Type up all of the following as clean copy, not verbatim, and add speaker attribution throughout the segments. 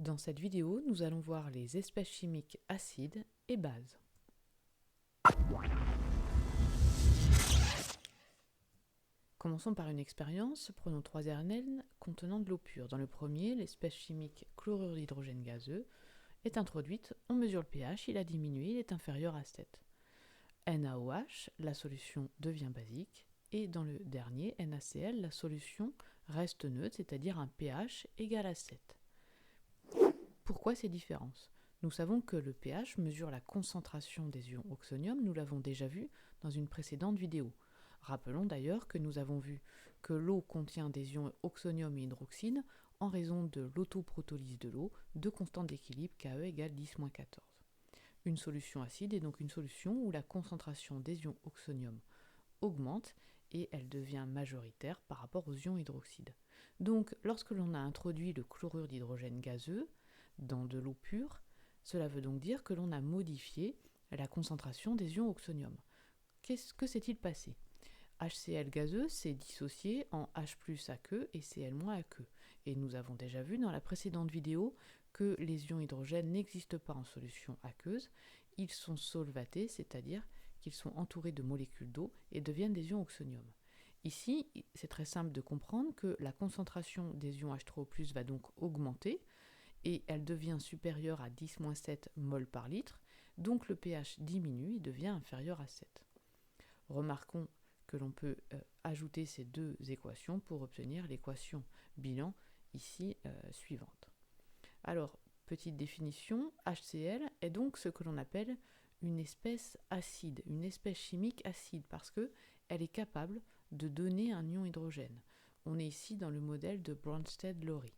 Speaker 1: Dans cette vidéo, nous allons voir les espèces chimiques acides et bases. Commençons par une expérience. Prenons 3 RNN contenant de l'eau pure. Dans le premier, l'espèce chimique chlorure d'hydrogène gazeux est introduite. On mesure le pH, il a diminué, il est inférieur à 7. NaOH, la solution devient basique. Et dans le dernier, NaCl, la solution reste neutre, c'est-à-dire un pH égal à 7. Pourquoi ces différences ? Nous savons que le pH mesure la concentration des ions oxonium, nous l'avons déjà vu dans une précédente vidéo. Rappelons d'ailleurs que nous avons vu que l'eau contient des ions oxonium et hydroxyde en raison de l'autoprotolyse de l'eau, de constante d'équilibre Ke égale 10-14. Une solution acide est donc une solution où la concentration des ions oxonium augmente et elle devient majoritaire par rapport aux ions hydroxydes. Donc lorsque l'on a introduit le chlorure d'hydrogène gazeux dans de l'eau pure, cela veut donc dire que l'on a modifié la concentration des ions oxonium. Que s'est-il passé ? HCl gazeux s'est dissocié en H+ aqueux et Cl- aqueux. Et nous avons déjà vu dans la précédente vidéo que les ions hydrogène n'existent pas en solution aqueuse, ils sont solvatés, c'est-à-dire qu'ils sont entourés de molécules d'eau et deviennent des ions oxonium. Ici, c'est très simple de comprendre que la concentration des ions H3O+, va donc augmenter et elle devient supérieure à 10-7 mol par litre, donc le pH diminue et devient inférieur à 7. Remarquons que l'on peut ajouter ces deux équations pour obtenir l'équation bilan ici suivante. Alors, petite définition, HCl est donc ce que l'on appelle une espèce acide, une espèce chimique acide, parce qu'elle est capable de donner un ion hydrogène. On est ici dans le modèle de Bronsted-Lowry.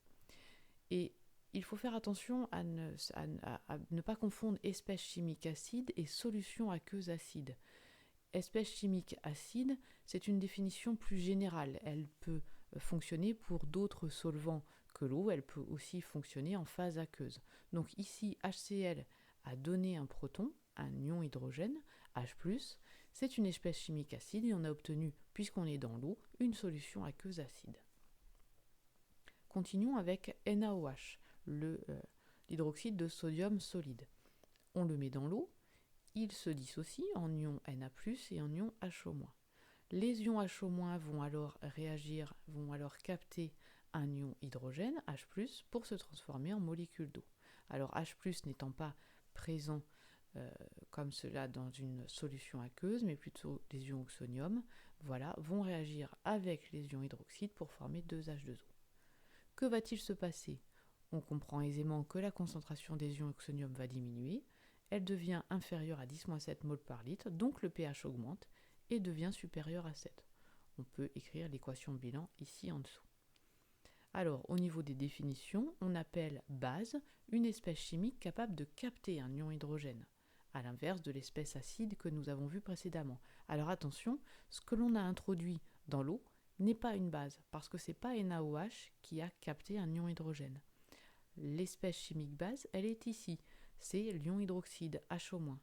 Speaker 1: Et il faut faire attention à ne pas confondre espèce chimique acide et solution aqueuse acide. Espèce chimique acide, c'est une définition plus générale. Elle peut fonctionner pour d'autres solvants que l'eau, elle peut aussi fonctionner en phase aqueuse. Donc ici, HCl a donné un proton, un ion hydrogène, H+, c'est une espèce chimique acide et on a obtenu, puisqu'on est dans l'eau, une solution aqueuse acide. Continuons avec NaOH, l'hydroxyde de sodium solide. On le met dans l'eau, il se dissocie en ion Na+, et en ion HO-. Les ions HO- vont alors réagir, vont alors capter un ion hydrogène, H+, pour se transformer en molécule d'eau. Alors H+, n'étant pas présent comme cela dans une solution aqueuse, mais plutôt des ions oxonium, vont réagir avec les ions hydroxydes pour former 2H2O. Que va-t-il se passer ? On comprend aisément que la concentration des ions oxonium va diminuer, elle devient inférieure à 10-7 mol par litre, donc le pH augmente et devient supérieur à 7. On peut écrire l'équation bilan ici en dessous. Alors, au niveau des définitions, on appelle base une espèce chimique capable de capter un ion hydrogène, à l'inverse de l'espèce acide que nous avons vue précédemment. Alors attention, ce que l'on a introduit dans l'eau n'est pas une base, parce que ce n'est pas NaOH qui a capté un ion hydrogène. L'espèce chimique base, elle est ici, c'est l'ion hydroxyde, HO-.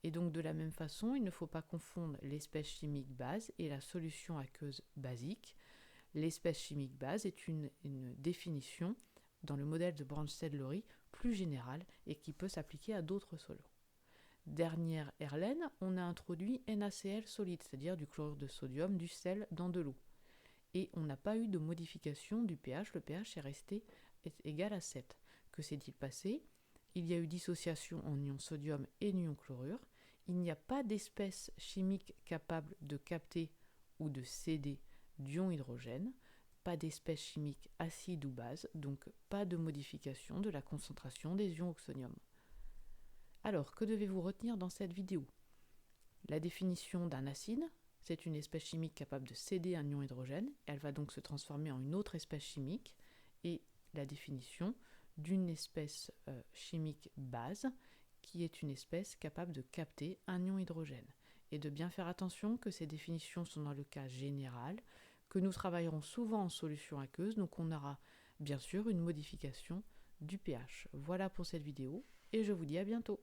Speaker 1: Et donc de la même façon, il ne faut pas confondre l'espèce chimique base et la solution aqueuse basique. L'espèce chimique base est une définition dans le modèle de Bronsted-Lowry plus générale et qui peut s'appliquer à d'autres solvants. Dernière RLN, on a introduit NaCl solide, c'est-à-dire du chlorure de sodium, du sel dans de l'eau. Et on n'a pas eu de modification du pH, le pH est égal à 7. Que s'est-il passé ? Il y a eu dissociation en ion sodium et ion chlorure. Il n'y a pas d'espèce chimique capable de capter ou de céder d'ion hydrogène, pas d'espèce chimique acide ou base, donc pas de modification de la concentration des ions oxonium. Alors, que devez-vous retenir dans cette vidéo ? La définition d'un acide, c'est une espèce chimique capable de céder un ion hydrogène, elle va donc se transformer en une autre espèce chimique, et la définition d'une espèce chimique base, qui est une espèce capable de capter un ion hydrogène. Et de bien faire attention que ces définitions sont dans le cas général, que nous travaillerons souvent en solution aqueuse, donc on aura bien sûr une modification du pH. Voilà pour cette vidéo, et je vous dis à bientôt.